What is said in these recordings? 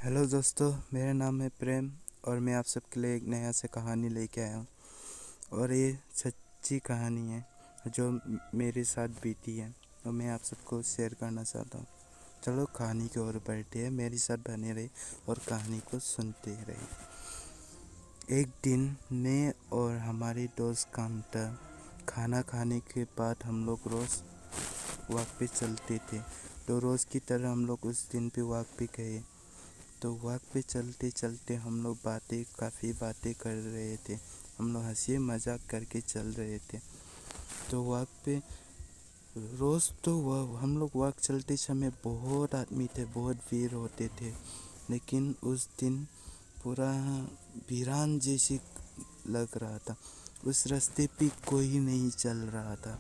Hello दोस्तों, मेरा नाम है प्रेम और मैं आप सबके लिए एक नया से कहानी लेके आया हूँ। और ये सच्ची कहानी है जो मेरे साथ बीती है और मैं आप सबको शेयर करना चाहता हूँ। चलो कहानी की ओर बढ़ते हैं, मेरे साथ बने रहे और कहानी को सुनते रहे। एक दिन मैं और हमारे दोस्त कांता खाना खाने के बाद हम लोग रोज़ वॉक पे चलते थे। तो रोज़ की तरह हम लोग उस दिन पे वॉक पे गए। तो वॉक पे चलते चलते हम लोग काफ़ी बातें कर रहे थे। हम लोग हंसी मजाक करके चल रहे थे। तो वॉक पे रोज़ तो हम लोग वॉक चलते समय बहुत आदमी थे, बहुत भीड़ होते थे। लेकिन उस दिन पूरा वीरान जैसी लग रहा था। उस रास्ते पे कोई नहीं चल रहा था।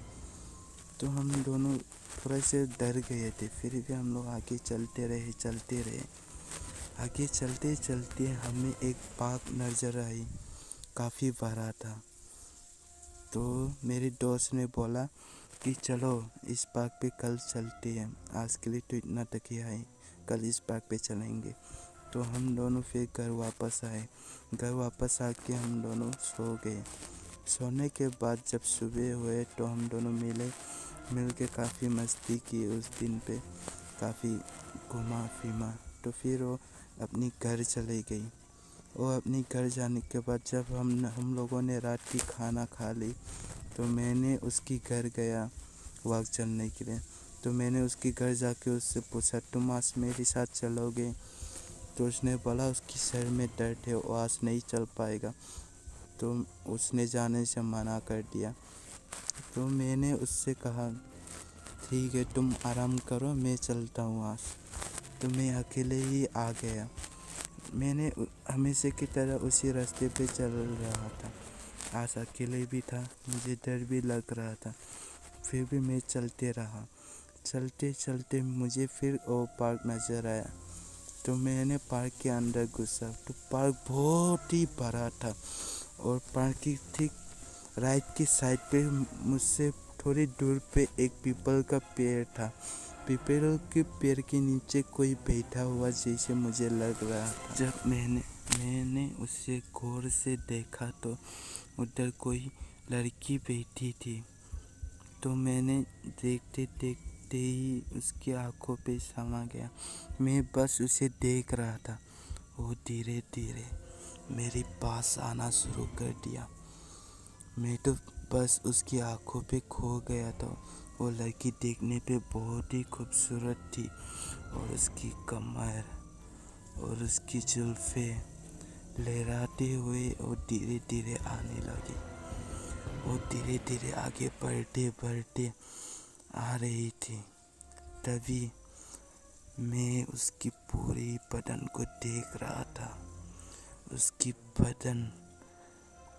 तो हम दोनों थोड़े से डर गए थे, फिर भी हम लोग आगे चलते रहे। आगे चलते चलते हमें एक पार्क नज़र आई, काफ़ी बड़ा था। तो मेरे दोस्त ने बोला कि चलो इस पार्क पे कल चलते हैं, आज के लिए तो इतना तक ही है, कल इस पार्क पे चलेंगे। तो हम दोनों फिर घर वापस आए। घर वापस आके हम दोनों सो गए। सोने के बाद जब सुबह हुए तो हम दोनों मिल के काफ़ी मस्ती की। उस दिन पे काफ़ी घुमा फिमा। तो फिर वो अपनी घर चली गई। वो अपनी घर जाने के बाद जब हम लोगों ने रात की खाना खा ली तो मैंने उसकी घर गया वॉक चलने के लिए। तो मैंने उसके घर जाके उससे पूछा, तुम आज मेरे साथ चलोगे? तो उसने बोला उसकी सर में दर्द है, वो आज नहीं चल पाएगा। तो उसने जाने से मना कर दिया। तो मैंने उससे कहा, ठीक है तुम आराम करो, मैं चलता हूँ आज। तो मैं अकेले ही आ गया। मैंने हमेशा की तरह उसी रास्ते पे चल रहा था। आज अकेले भी था, मुझे डर भी लग रहा था, फिर भी मैं चलते रहा। चलते चलते मुझे फिर वो पार्क नज़र आया। तो मैंने पार्क के अंदर घुसा। तो पार्क बहुत ही बड़ा था और पार्क की ठीक राइट की साइड पे मुझसे थोड़ी दूर पे एक पीपल का पेड़ था। पीपल के पेड़ के नीचे कोई बैठा हुआ जैसे मुझे लग रहा था। जब मैंने उसे गौर से देखा तो उधर कोई लड़की बैठी थी। तो मैंने देखते देखते ही उसकी आंखों पे समा गया। मैं बस उसे देख रहा था। वो धीरे धीरे मेरे पास आना शुरू कर दिया। मैं तो बस उसकी आंखों पे खो गया था। वो लड़की देखने पे बहुत ही खूबसूरत थी और उसकी कमर और उसकी जुल्फे लहराते हुए वो धीरे धीरे आने लगी। वो धीरे धीरे आगे बढ़ते बढ़ते आ रही थी। तभी मैं उसकी पूरी बदन को देख रहा था। उसकी बदन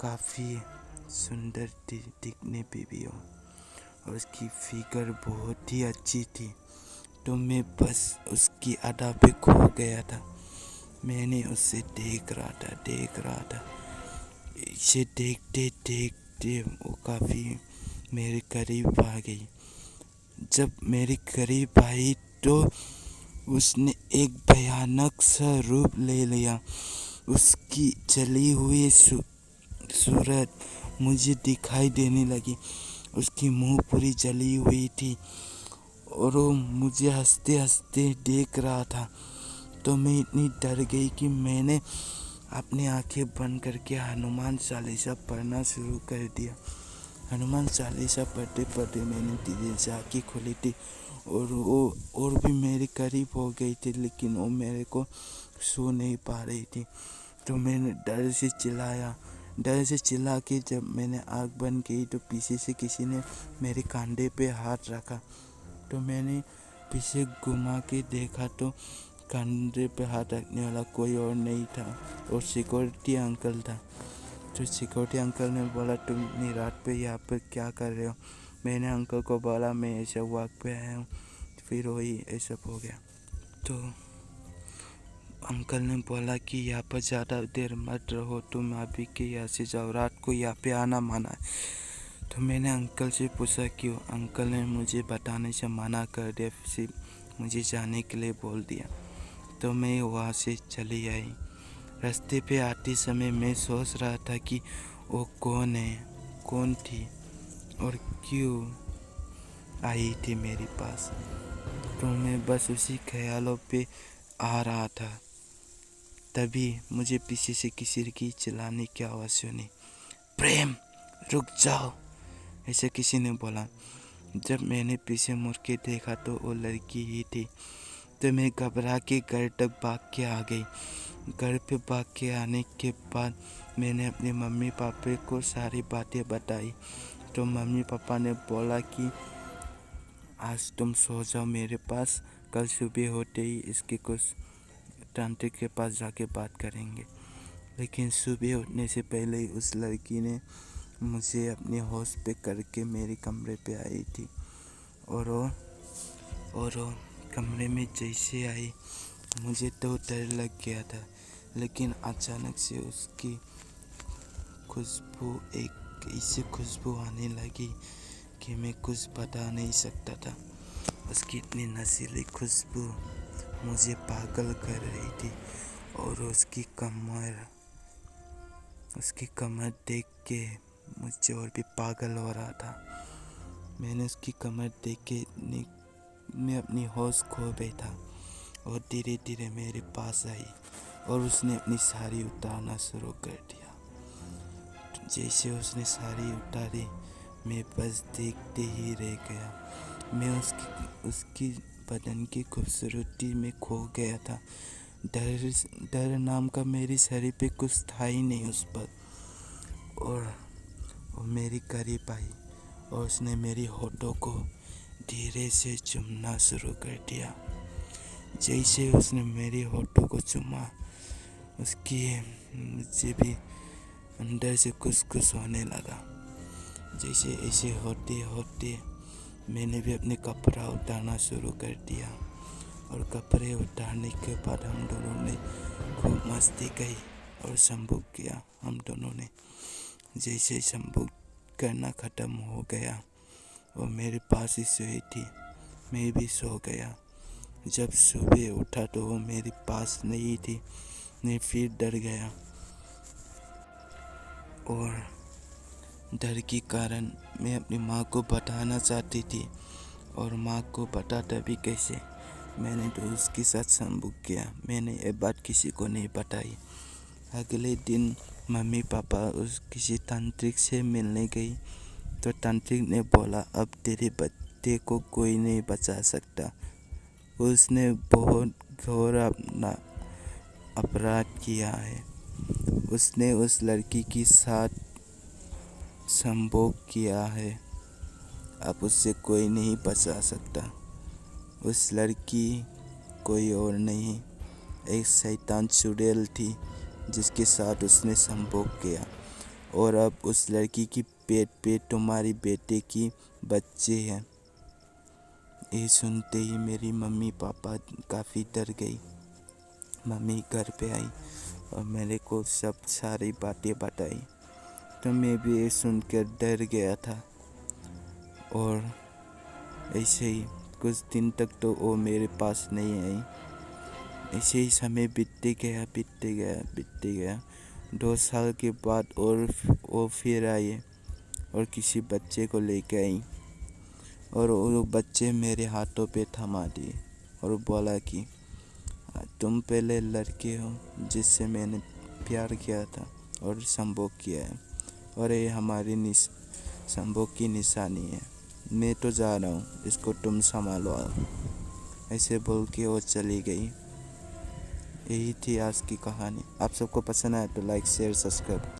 काफ़ी सुंदर थी दिखने पे भी हो और उसकी फिगर बहुत ही अच्छी थी। तो मैं बस उसकी अदा पे खो गया था। मैंने उसे देख रहा था। इसे देखते देखते वो काफ़ी मेरे करीब आ गई। जब मेरे करीब आई तो उसने एक भयानक सा रूप ले लिया। उसकी जली हुई सूरत मुझे दिखाई देने लगी। उसकी मुंह पूरी जली हुई थी और वो मुझे हंसते हंसते देख रहा था। तो मैं इतनी डर गई कि मैंने अपनी आंखें बंद करके हनुमान चालीसा पढ़ना शुरू कर दिया। हनुमान चालीसा पढ़ते पढ़ते मैंने धीरे से आँखें खोली थी और वो और भी मेरे करीब हो गई थी, लेकिन वो मेरे को छू नहीं पा रही थी। तो मैंने डर से चिल्ला के जब मैंने आँख बंद की तो पीछे से किसी ने मेरे कंधे पे हाथ रखा। तो मैंने पीछे घुमा के देखा तो कंधे पे हाथ रखने वाला कोई और नहीं था और सिक्योरिटी अंकल था। तो सिक्योरिटी अंकल ने बोला, तुम इतनी रात पे यहाँ पर क्या कर रहे हो? मैंने अंकल को बोला मैं ऐसे वॉक पे आया हूँ। फिर वही ऐसा हो गया। तो अंकल ने बोला कि यहाँ पर ज़्यादा देर मत रहो, तुम अभी के यहाँ से जाओ, रात को यहाँ पे आना मना है। तो मैंने अंकल से पूछा क्यों? अंकल ने मुझे बताने से मना कर दिया, सिर्फ मुझे जाने के लिए बोल दिया। तो मैं वहाँ से चली आई। रास्ते पे आते समय मैं सोच रहा था कि वो कौन है, कौन थी और क्यों आई थी मेरे पास। तो मैं बस उसी ख्यालों पे आ रहा था, तभी मुझे पीछे से किसी की चिल्लाने की आवाज़ सुनी। प्रेम, रुक जाओ, ऐसे किसी ने बोला। जब मैंने पीछे मुड़ के देखा तो वो लड़की ही थी। तो मैं घबरा के घर तक भाग के आ गई। घर पे भाग के आने के बाद मैंने अपने मम्मी पापा को सारी बातें बताई। तो मम्मी पापा ने बोला कि आज तुम सो जाओ मेरे पास, कल सुबह होते ही इसके कुछ तांत्रिक के पास जाके बात करेंगे। लेकिन सुबह उठने से पहले ही उस लड़की ने मुझे अपने होश पे करके मेरे कमरे पे आई थी। और वो कमरे में जैसे आई मुझे तो डर लग गया था। लेकिन अचानक से उसकी खुशबू, एक ऐसी खुशबू आने लगी कि मैं कुछ बता नहीं सकता था। उसकी इतनी नशीली खुशबू मुझे पागल कर रही थी। और उसकी कमर देख के मुझे और भी पागल हो रहा था। मैंने उसकी कमर देख के मैं अपनी होश खो बैठा और धीरे धीरे मेरे पास आई और उसने अपनी साड़ी उतारना शुरू कर दिया। जैसे उसने साड़ी उतारी मैं बस देखते ही रह गया। मैं उसकी बदन की खूबसूरती में खो गया था। डर नाम का मेरी शरीर पे कुछ था ही नहीं उस पर। और वो मेरी करीब आई और उसने मेरी होठों को धीरे से चूमना शुरू कर दिया। जैसे उसने मेरी होठों को चूमा, मुझे भी अंदर से कुछ होने लगा। जैसे ऐसे होते होते मैंने भी अपने कपड़ा उतारना शुरू कर दिया। और कपड़े उतारने के बाद हम दोनों ने खूब मस्ती की और संभोग किया हम दोनों ने। जैसे संभोग करना ख़त्म हो गया वो मेरे पास ही सोई थी, मैं भी सो गया। जब सुबह उठा तो वो मेरे पास नहीं थी। मैं फिर डर गया और डर के कारण मैं अपनी माँ को बताना चाहती थी। और माँ को बताता भी कैसे, मैंने तो उसके साथ संभोग किया। मैंने ये बात किसी को नहीं बताई। अगले दिन मम्मी पापा किसी तांत्रिक से मिलने गई तो तांत्रिक ने बोला अब तेरे बच्चे को कोई नहीं बचा सकता। उसने बहुत घोर अपराध किया है। उसने उस लड़की के साथ संभोग किया है। अब उससे कोई नहीं बचा सकता। उस लड़की कोई और नहीं, एक शैतान चुड़ैल थी जिसके साथ उसने संभोग किया। और अब उस लड़की की पेट पे तुम्हारी बेटे की बच्चे हैं। ये सुनते ही मेरी मम्मी पापा काफ़ी डर गई। मम्मी घर पे आई और मेरे को सारी बातें बताई। तो मैं भी ये सुनकर डर गया था। और ऐसे ही कुछ दिन तक तो वो मेरे पास नहीं आई। ऐसे ही समय बीतते गया। 2 साल के बाद और वो फिर आए और किसी बच्चे को लेके आई। और वो बच्चे मेरे हाथों पे थमा दिए और बोला कि तुम पहले लड़के हो जिससे मैंने प्यार किया था और संभोग किया है, और ये हमारी संभोग की निशानी है। मैं तो जा रहा हूँ, इसको तुम संभालो। ऐसे बोल के वो चली गई। यही थी आज की कहानी। आप सबको पसंद आया तो लाइक शेयर सब्सक्राइब।